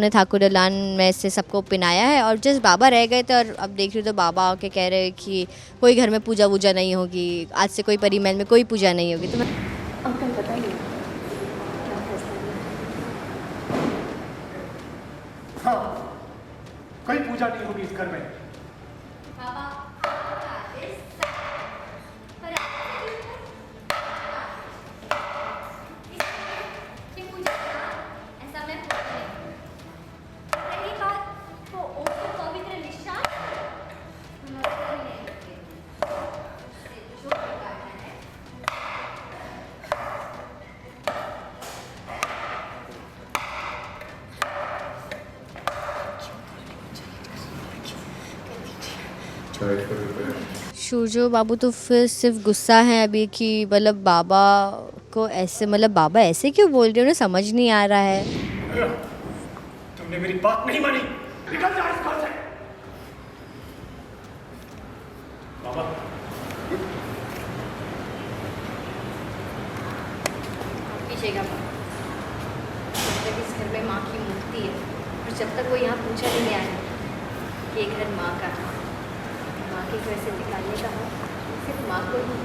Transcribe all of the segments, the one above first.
उन्हें ठाकुरलान में से सबको पिनाया है और जस्ट बाबा रह गए थे। और अब देख रही तो बाबा आके कह रहे हैं कि कोई घर में पूजा वूजा नहीं होगी, आज से कोई परी महल में कोई पूजा नहीं होगी। तो मैं अंकल बताइए क्या फैसला लिया? हाँ, कोई पूजा नहीं होगी इस घर में। बाबा सूरजो बाबू तो फिर सिर्फ गुस्सा है अभी कि मतलब बाबा को ऐसे, मतलब बाबा ऐसे क्यों बोल रहे हैं, उन्हें समझ नहीं आ रहा है। तुमने मेरी बात नहीं मानी, निकल जा इस घर से। बाबा पीछेगा जब तक इस घर में माँ की मूर्ति है और जब तक वो यहाँ पूछा नहीं आया कि ये घर माँ का है, माँ के घर से निकालने का है सिर्फ माँ को ही।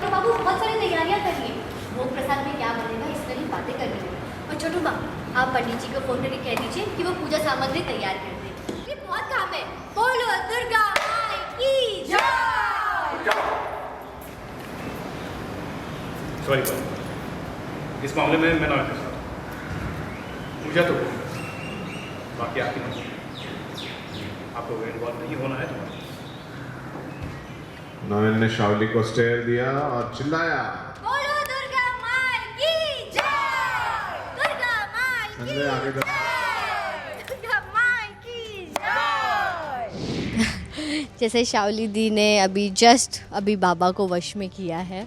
तो बाबू बहुत सारी तैयारियाँ करिए, भोग प्रसाद में क्या बनेगा इस तरह की बातें करनी है। और छोटू बा, आप पंडित जी को फोन करके कह दीजिए कि वो पूजा सामग्री तैयार कर दे। ये बहुत काम है। बोलो दुर्गा माई की जय। सॉरी बाबा, इस मामले में मैं ना कर सकता। पूजा तो बाकी आपकी मर्जी, आपको इन्वॉल्व नहीं होना है तो। नवीन ने शावली को स्टेयर दिया और चिल्लाया, बोलो दुर्गा माई की जय, दुर्गा माई की संजय आगे जा। जय, दुर्गा माई की जय। जैसे शावली दी ने अभी बाबा को वश में किया है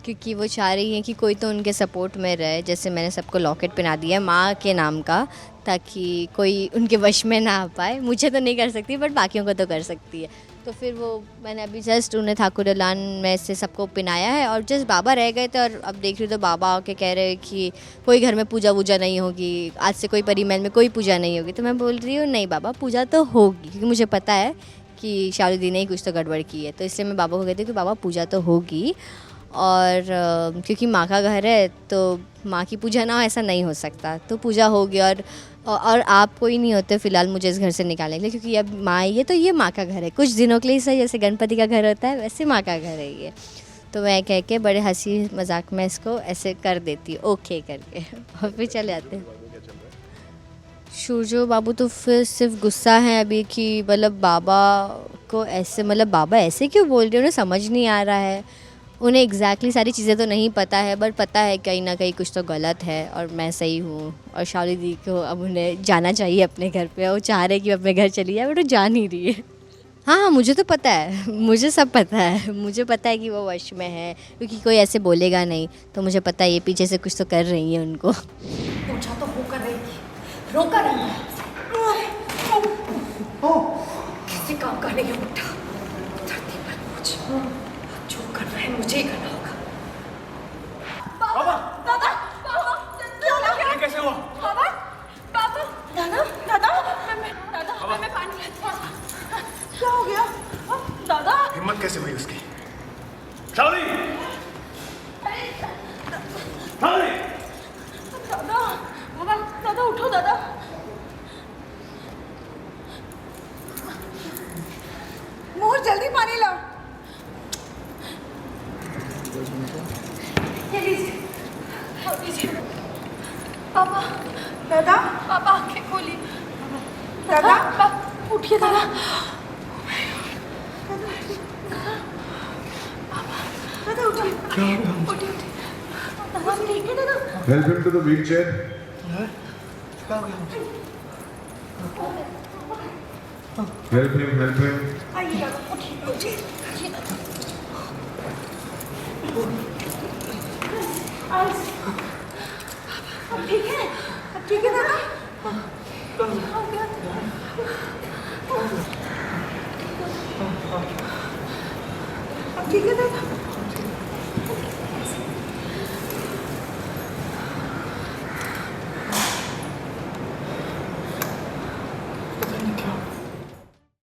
क्योंकि वो चाह रही हैं कि कोई तो उनके सपोर्ट में रहे। जैसे मैंने सबको लॉकेट पहना दिया है माँ के नाम का, ताकि कोई उनके वश में ना आ पाए। मुझे तो नहीं कर सकती बट बाकियों को तो कर सकती है। तो फिर वो मैंने अभी जस्ट उन्हें ठाकुरलान में से सबको पिनाया है और जस्ट बाबा रह गए थे। और अब देख रही तो बाबा आके कह रहे हैं कि कोई घर में पूजा वूजा नहीं होगी, आज से कोई परी महल में कोई पूजा नहीं होगी। तो मैं बोल रही हूँ नहीं बाबा, पूजा तो होगी, क्योंकि मुझे पता है कि शावली दी ने ही कुछ तो गड़बड़ की है। तो इसलिए मैं बाबा को कहती हूँ कि बाबा पूजा तो होगी। और क्योंकि माँ का घर है तो माँ की पूजा ना हो ऐसा नहीं हो सकता, तो पूजा होगी। और आप कोई नहीं होते फ़िलहाल मुझे इस घर से निकालने के लिए, क्योंकि अब माँ आई है तो ये माँ का घर है कुछ दिनों के लिए। सही जैसे गणपति का घर होता है वैसे माँ का घर है ये। तो मैं कह के बड़े हंसी मजाक में इसको ऐसे कर देती हूँ ओके करके और फिर चले जाते हैं। सूरजो बाबू तो फिर सिर्फ गुस्सा है अभी कि मतलब बाबा को ऐसे, मतलब बाबा ऐसे क्यों बोल रहे हैं, उन्हें समझ नहीं आ रहा है। उन्हें एग्जैक्टली सारी चीज़ें तो नहीं पता है बट पता है कहीं ना कहीं कुछ तो गलत है और मैं सही हूँ। और शावली दी को अब उन्हें जाना चाहिए अपने घर पे। वो चाह रहे कि वो अपने घर चली जाए बट वो जा नहीं रही है। हाँ, मुझे तो पता है, मुझे सब पता है। मुझे पता है कि वो वश में है क्योंकि कोई ऐसे बोलेगा नहीं। तो मुझे पता है ये पीछे से कुछ तो कर रही है उनको। पूछा तो होकर रही थी, रोका नहीं है। किसी काम का नहीं है बेटा, धरती पर पूछ, जो करना है मुझे ही करना होगा। बाबा, दादा, बाबा, ये कैसे हुआ? बाबा, बाबा, दादा, दादा, दादा, मैं पानी लाती हूँ। क्या हो गया? दादा, हिम्मत कैसे हुई उसकी? शावली, शावली, दादा, बाबा, दादा उठो दादा। मोर जल्दी पानी लाओ। ये लीजिए, और लीजिए। पापा, दादा, पापा आंखें खोलिए। दादा, पापा उठिए दादा। दादा उठिए, उठिए, दादा आप ठीक है दादा? Help him to the wheelchair. Help him. आइए दादा, उठिए, उठिए। अब ठीक है? अब ठीक है दादा? हो गया? अब ठीक है दादा?